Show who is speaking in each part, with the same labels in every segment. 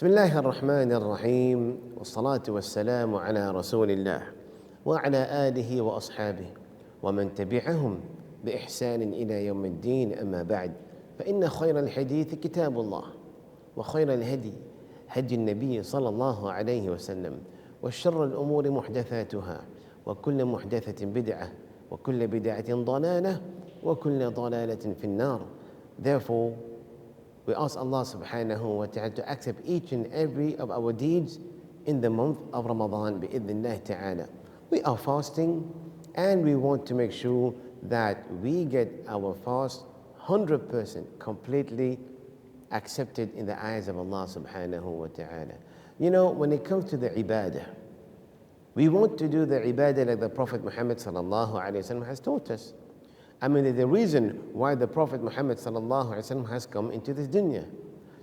Speaker 1: بسم الله الرحمن الرحيم والصلاة والسلام على رسول الله وعلى آله وأصحابه ومن تبعهم بإحسان إلى يوم الدين. أما بعد، فإن خير الحديث كتاب الله، وخير الهدي هدي النبي صلى الله عليه وسلم، وشر الأمور محدثاتها، وكل محدثة بدعة، وكل بدعة ضلالة، وكل ضلالة في النار. Therefore, we ask Allah subhanahu wa ta'ala to accept each and every of our deeds in the month of Ramadan bi'idhnillah ta'ala. We are fasting and we want to make sure that we get our fast 100% completely accepted in the eyes of Allah subhanahu wa ta'ala. You know, when it comes to the ibadah, we want to do the ibadah like the Prophet Muhammad sallallahu alayhi wa sallam has taught us. I mean, the reason why the Prophet Muhammad sallallahu alaihi wasallam has come into this dunya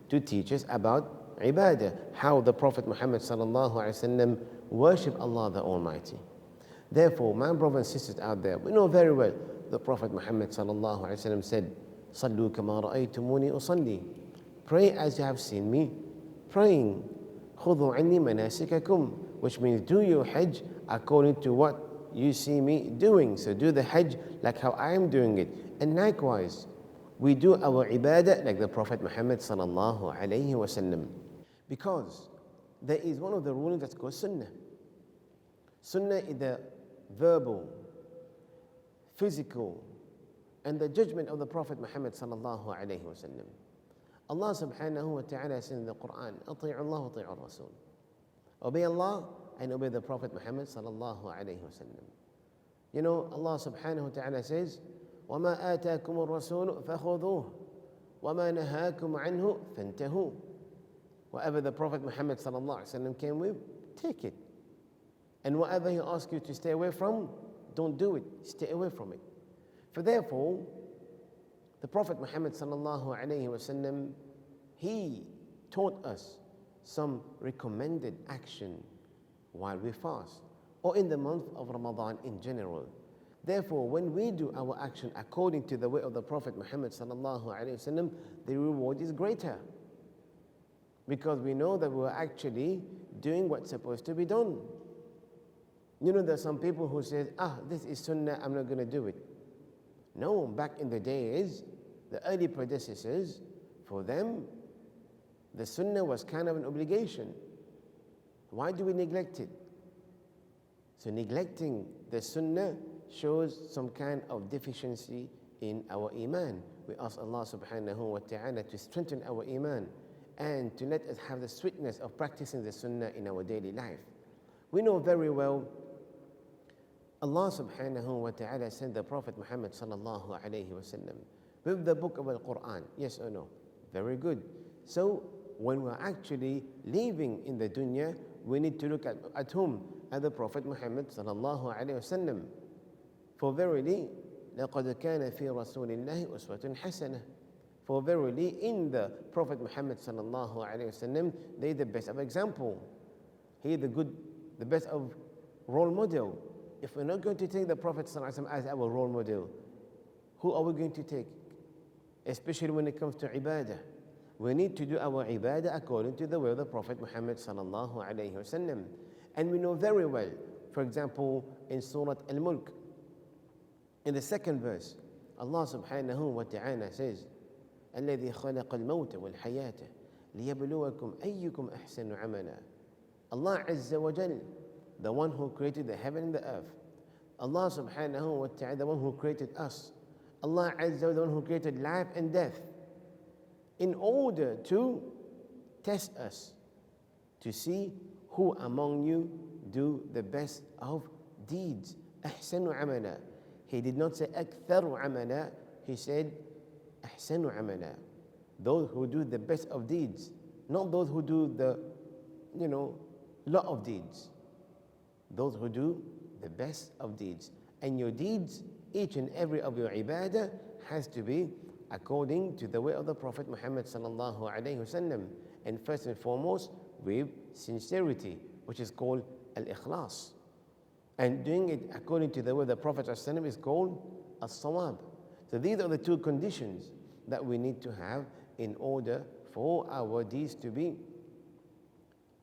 Speaker 1: to teach us about ibadah, how the Prophet Muhammad sallallahu alaihi wasallam worship Allah the Almighty. Therefore, my brothers and sisters out there, we know very well the Prophet Muhammad sallallahu alaihi wasallam said, "Sallu kama ra'aytumuni usalli." Pray as you have seen me praying. "Khudhu anni manasikakum," which means do your hajj according to what you see me doing. So do the hajj like how I am doing it. And likewise, we do our ibadah like the Prophet Muhammad sallallahu alayhi wasallam. Because there is one of the rulings that's called sunnah. Sunnah is the verbal, physical, and the judgment of the Prophet Muhammad sallallahu alayhi wasallam. Allah subhanahu wa ta'ala says in the Quran, "Ati'u Allah wa ati'u Rasul." Obey Allah and obey the Prophet Muhammad sallallahu alayhi wasallam. You know, Allah subhanahu wa ta'ala says, وَمَا آتَاكُمُ الرَّسُولُ فَخُذُوهُ وَمَا نَهَاكُمْ عَنْهُ فَانْتَهُوا. Whatever the Prophet Muhammad sallallahu alayhi wasallam came with, take it. And whatever he asks you to stay away from, don't do it. Stay away from it. For therefore, the Prophet Muhammad sallallahu alayhi wasallam, he taught us some recommended action while we fast, or in the month of Ramadan in general. Therefore, when we do our action according to the way of the Prophet Muhammad sallallahu alaihi wasallam, the reward is greater, because we know that we're actually doing what's supposed to be done. You know, there's some people who say, this is sunnah, I'm not going to do it. No, back in the days, the early predecessors, for them, the sunnah was kind of an obligation. Why do we neglect it? So neglecting the sunnah shows some kind of deficiency in our iman. We ask Allah subhanahu wa ta'ala to strengthen our iman and to let us have the sweetness of practicing the sunnah in our daily life. We know very well Allah subhanahu wa ta'ala sent the Prophet Muhammad sallallahu alayhi wa sallam with the book of the Quran. Yes or no? Very good. So when we're actually living in the dunya, we need to look at whom? At the Prophet Muhammad sallallahu alayhi wa sallam. For verily, لَقَدْ كَانَ فِي رَسُولِ اللَّهِ أُسْوَةٌ حَسَنَةٌ. For verily, in the Prophet Muhammad sallallahu alayhi wa sallam, they are the best of example. He is the best of role model. If we're not going to take the Prophet sallallahu alayhi wa sallam as our role model, who are we going to take? Especially when it comes to ibadah. We need to do our ibadah according to the way of the Prophet Muhammad sallallahu alayhi wa sallam. And we know very well, for example, in Surah Al-Mulk, in the second verse, Allah subhanahu wa ta'ala says, الَّذِي خَلَقَ الْمَوْتَ وَالْحَيَاةَ لِيَبْلُوَكُمْ أَيُّكُمْ أَحْسَنُ عَمَلًا. Allah Azza wa Jal, the one who created the heaven and the earth. Allah subhanahu wa ta'ala, the one who created us. Allah Azza wa Jal, the one who created life and death, in order to test us, to see who among you do the best of deeds. أحسن عملا. He did not say أكثر عملا. He said أحسن عملا. Those who do the best of deeds, not those who do the, lot of deeds. Those who do the best of deeds. And your deeds, each and every of your ibadah, has to be according to the way of the Prophet Muhammad sallallahu alayhi wasallam, and first and foremost with sincerity, which is called al-ikhlas. And doing it according to the way of the Prophet sallallahu alayhi wasallam is called as-sawab. So these are the two conditions that we need to have in order for our deeds to be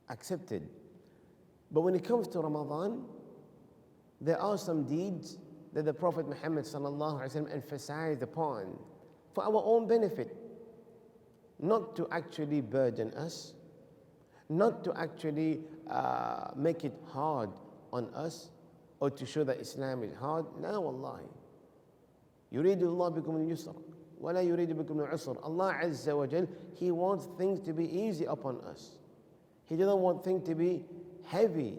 Speaker 1: accepted. But when it comes to Ramadan, there are some deeds that the Prophet Muhammad sallallahu alaihi wasallam emphasized upon for our own benefit, not to actually burden us, not to actually make it hard on us, or to show that Islam is hard. La wallahi. يريد الله بكم اليسر ولا يريد بكم العسر. Allah Azza wa Jal, He wants things to be easy upon us. He doesn't want things to be heavy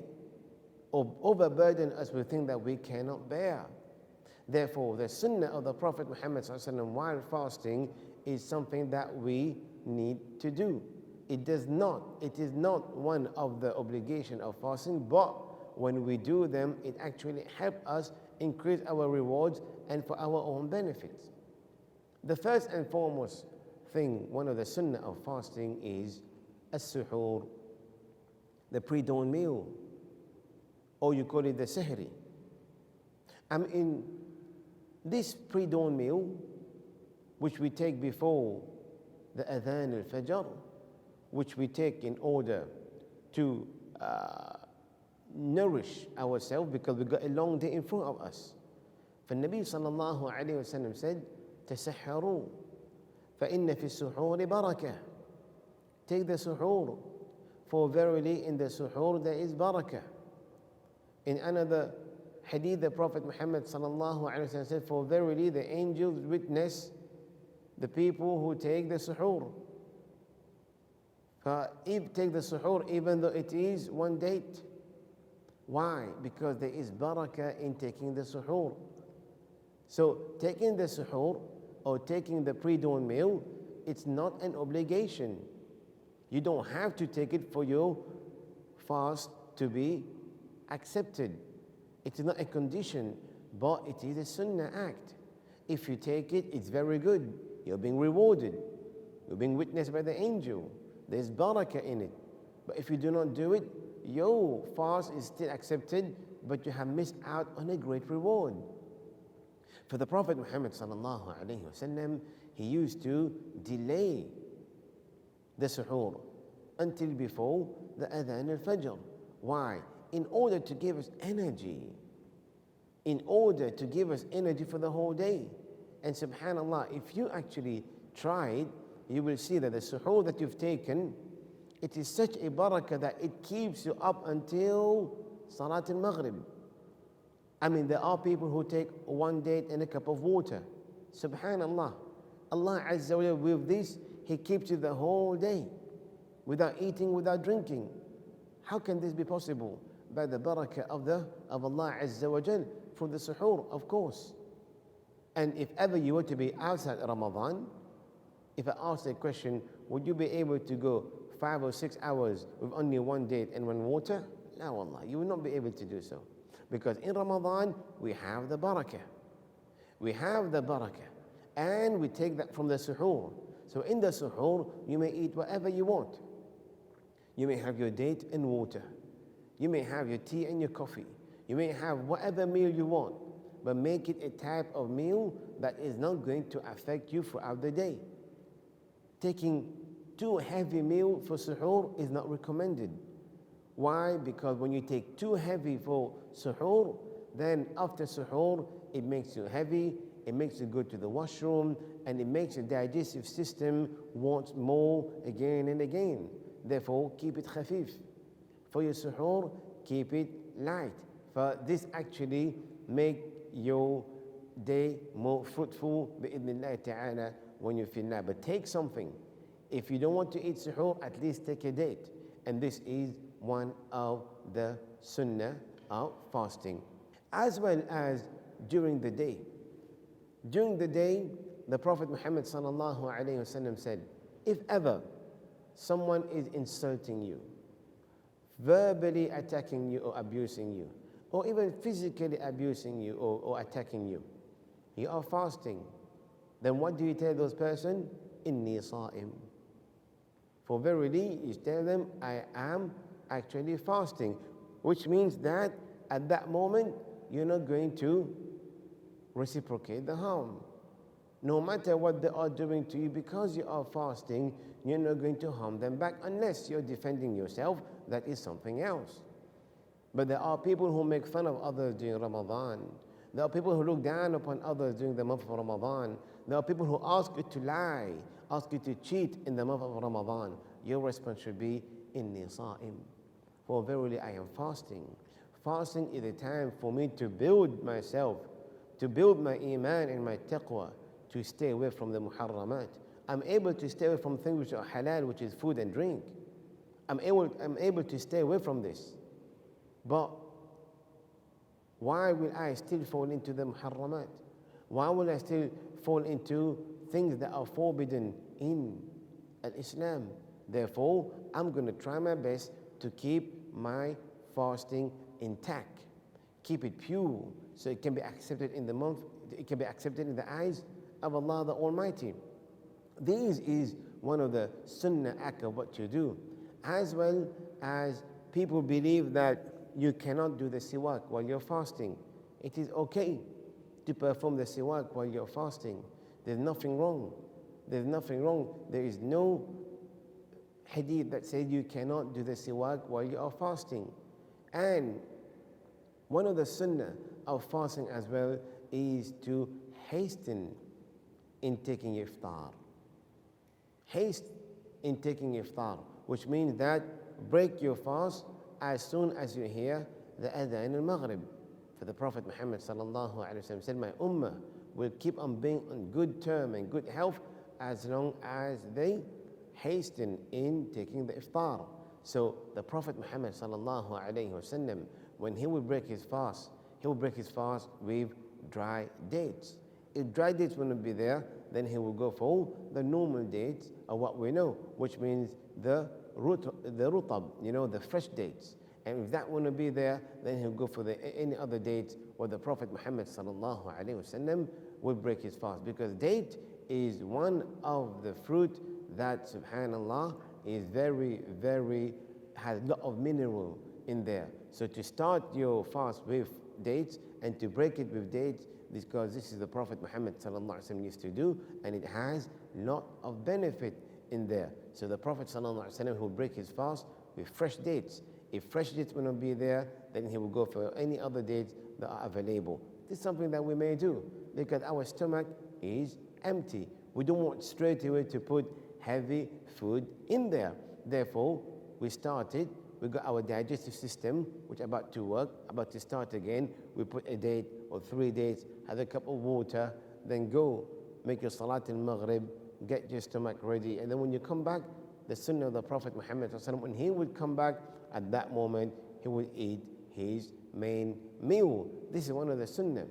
Speaker 1: or overburden us with things that we cannot bear. Therefore, the sunnah of the Prophet Muhammad sallallahu alaihi wasallam while fasting is something that we need to do. It is not one of the obligation of fasting, but when we do them, it actually helps us increase our rewards and for our own benefits. The first and foremost thing, one of the sunnah of fasting is as-suhoor, the pre-dawn meal, or you call it the sahri. In this pre-dawn meal, which we take before the adhan al-fajr, which we take in order to nourish ourselves because we've got a long day in front of us. فالنبي صلى الله عليه وسلم said, تسحروا فإن في السحور بركة. Take the suhoor, for verily in the suhoor there is barakah. In another hadith, the Prophet Muhammad sallallahu alaihi wasallam said, for verily the angels witness the people who take the suhoor. Take the suhoor even though it is one date. Why? Because there is barakah in taking the suhoor. So taking the suhoor or taking the pre-dawn meal, it's not an obligation. You don't have to take it for your fast to be accepted. It is not a condition, but it is a sunnah act. If you take it, it's very good. You're being rewarded. You're being witnessed by the angel. There's barakah in it. But if you do not do it, your fast is still accepted, but you have missed out on a great reward. For the Prophet Muhammad sallallahu alaihi wasallam, he used to delay the suhoor until before the adhan al-fajr. Why? In order to give us energy. In order to give us energy for the whole day. And subhanallah, if you actually try it, you will see that the suhoor that you've taken, it is such a barakah that it keeps you up until Salat al-Maghrib. There are people who take one date and a cup of water. Subhanallah. Allah Azza wa Jalla, with this, He keeps you the whole day without eating, without drinking. How can this be possible? By the barakah of Allah Azza wa Jalla from the suhoor, of course. And if ever you were to be outside Ramadan, if I ask a question, would you be able to go 5 or 6 hours with only one date and one water? No, wallah, you will not be able to do so. Because in Ramadan, we have the barakah. We have the barakah. And we take that from the suhoor. So in the suhoor, you may eat whatever you want. You may have your date and water. You may have your tea and your coffee. You may have whatever meal you want. But make it a type of meal that is not going to affect you throughout the day. Taking too heavy meal for suhoor is not recommended. Why? Because when you take too heavy for suhoor, then after suhoor, it makes you heavy, it makes you go to the washroom, and it makes your digestive system want more again and again. Therefore, keep it khafif. For your suhoor, keep it light. For this actually make your day more fruitful, bi'idhnillahi ta'ala, when you feel that. But take something. If you don't want to eat suhoor, at least take a date. And this is one of the sunnah of fasting. As well as during the day. During the day, the Prophet Muhammad sallallahu alaihi wasallam said, if ever someone is insulting you, verbally attacking you or abusing you, or even physically abusing you or attacking you, you are fasting, then what do you tell those person? Inni sa'im. For verily, you tell them, I am actually fasting, which means that at that moment, you're not going to reciprocate the harm. No matter what they are doing to you, because you are fasting, you're not going to harm them back unless you're defending yourself. That is something else. But there are people who make fun of others during Ramadan. There are people who look down upon others during the month of Ramadan. There are people who ask you to lie, ask you to cheat in the month of Ramadan. Your response should be, Inni sa'im. For verily I am fasting. Fasting is a time for me to build myself, to build my iman and my taqwa, to stay away from the muharramat. I'm able to stay away from things which are halal, which is food and drink. I'm able to stay away from this. But why will I still fall into the muharramat? Why will I still fall into things that are forbidden in Islam? Therefore, I'm going to try my best to keep my fasting intact, keep it pure, so it can be accepted in the month, it can be accepted in the eyes of Allah the Almighty. This is one of the sunnah act of what you do, as well as people believe that you cannot do the siwak while you're fasting. It is okay to perform the siwak while you're fasting. There's nothing wrong. There's nothing wrong. There is no hadith that says you cannot do the siwak while you are fasting. And one of the sunnah of fasting as well is to hasten in taking iftar. Haste in taking iftar, which means that break your fast as soon as you hear the adhan al-maghrib. For the Prophet Muhammad sallallahu alaihi wasallam said, my ummah will keep on being on good term and good health as long as they hasten in taking the iftar. So the Prophet Muhammad sallallahu alaihi wasallam, when he will break his fast, he will break his fast with dry dates. If dry dates will not be there, then he will go for the normal dates of what we know, which means the rutab, the fresh dates. And if that will not be there, then he'll go for any other dates where the Prophet Muhammad sallallahu alaihi wasallam will break his fast, because date is one of the fruit that, subhanallah, is very, very, has a lot of mineral in there. So to start your fast with dates and to break it with dates, because this is the Prophet Muhammad sallallahu alaihi wasallam used to do, and it has a lot of benefit in there. So the Prophet sallallahu alaihi wasallam will break his fast with fresh dates. If fresh dates will not be there, then he will go for any other dates that are available. This is something that we may do because our stomach is empty. We don't want straight away to put heavy food in there. Therefore, we started, we got our digestive system, which is about to work, about to start again. We put a date or 3 dates, have a cup of water, then go make your salat al-maghrib, get your stomach ready. And then when you come back, the sunnah of the Prophet Muhammad, when he would come back, at that moment, he would eat his main meal. This is one of the sunnah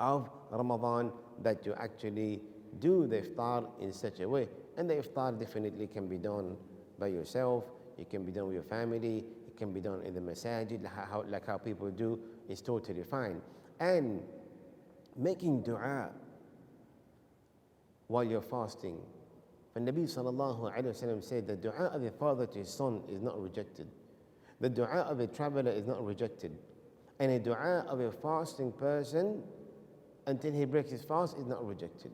Speaker 1: of Ramadan, that you actually do the iftar in such a way. And the iftar definitely can be done by yourself, it can be done with your family, it can be done in the masajid, like how people do, is totally fine. And making dua while you're fasting. The Nabi sallallahu alayhi wa sallam said, the dua of a father to his son is not rejected. The dua of a traveler is not rejected. And a dua of a fasting person until he breaks his fast is not rejected.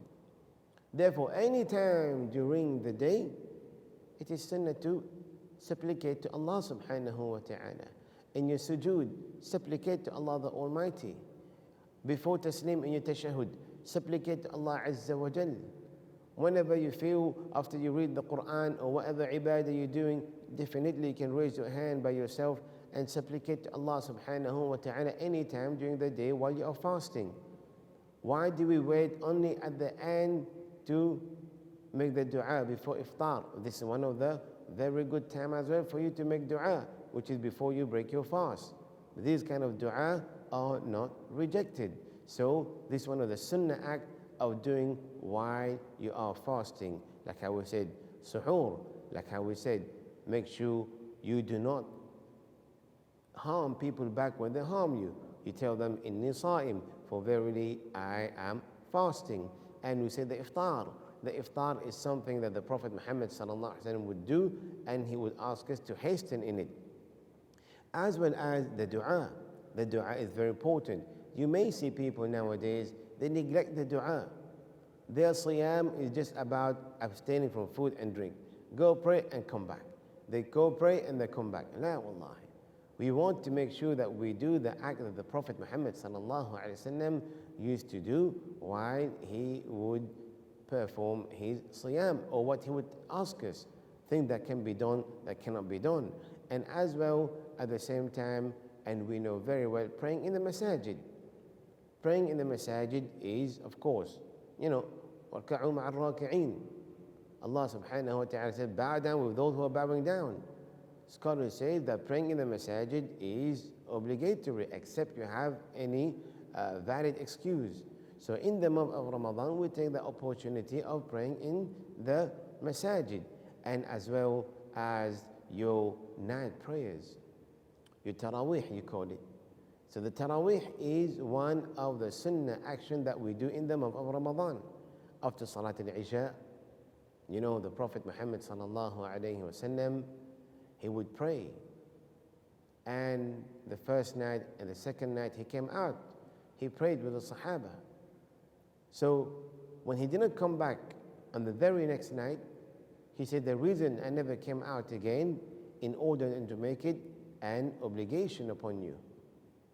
Speaker 1: Therefore, any time during the day, it is sunnah to supplicate to Allah subhanahu wa ta'ala. In your sujood, supplicate to Allah the Almighty. Before taslim in your tashahud, supplicate to Allah azza wa jal. Whenever you feel after you read the Quran or whatever ibadah you're doing, definitely you can raise your hand by yourself and supplicate to Allah subhanahu wa ta'ala anytime during the day while you are fasting. Why do we wait only at the end to make the dua before iftar? This is one of the very good time as well for you to make dua, which is before you break your fast. These kind of dua are not rejected. So this is one of the sunnah act of doing while you are fasting. Like how we said, suhoor, like how we said, make sure you do not harm people back when they harm you. You tell them, inni sa'im, for verily I am fasting. And we say the iftar. The iftar is something that the Prophet Muhammad sallallahu alaihi wasallam would do, and he would ask us to hasten in it. As well as the dua. The dua is very important. You may see people nowadays, they neglect the dua. Their siyam is just about abstaining from food and drink. Go pray and come back. They go pray and they come back. La wallahi. We want to make sure that we do the act that the Prophet Muhammad sallallahu alaihi wasallam used to do while he would perform his siyam, or what he would ask us, things that can be done, that cannot be done. And as well, at the same time, and we know very well, praying in the masajid. Praying in the masajid is, of course, وَارْكَعُوا مَعَ الرَّاكِعِينَ. Allah subhanahu wa ta'ala said, bow down with those who are bowing down. Scholars say that praying in the masajid is obligatory, except you have any valid excuse. So in the month of Ramadan, we take the opportunity of praying in the masajid, and as well as your night prayers, your taraweeh you call it. So the taraweeh is one of the sunnah action that we do in the month of Ramadan. After Salat al-Isha, the Prophet Muhammad sallallahu alayhi wasallam, he would pray. And the first night and the second night he came out, he prayed with the Sahaba. So when he didn't come back on the very next night, he said, the reason I never came out again, in order to make it an obligation upon you.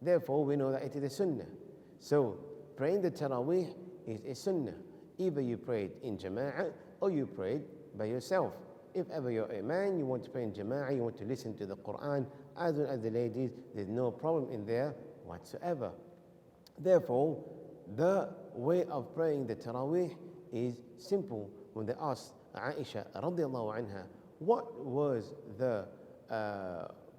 Speaker 1: Therefore, we know that it is a sunnah. So praying the taraweeh is a sunnah. Either you prayed in jama'ah or you prayed by yourself. If ever you're a man, you want to pray in jama'ah, you want to listen to the Quran, as well as the ladies, there's no problem in there whatsoever. Therefore, the way of praying the taraweeh is simple. When they asked Aisha radiallahu anha, what was the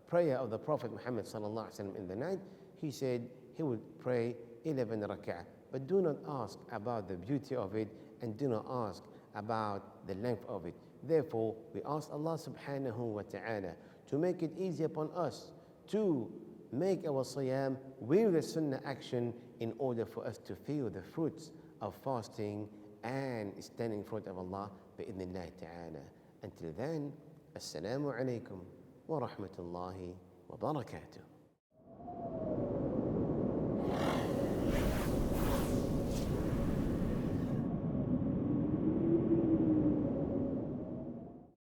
Speaker 1: prayer of the Prophet Muhammad sallallahu alaihi wasallam in the night, he said he would pray 11 rak'ah. But do not ask about the beauty of it, and do not ask about the length of it. Therefore, we ask Allah subhanahu wa ta'ala to make it easy upon us to make our siyam with the sunnah action, in order for us to feel the fruits of fasting and standing in front of Allah bi'idhnillah ta'ala. Until then, assalamu alaikum wa rahmatullahi wa barakatuh.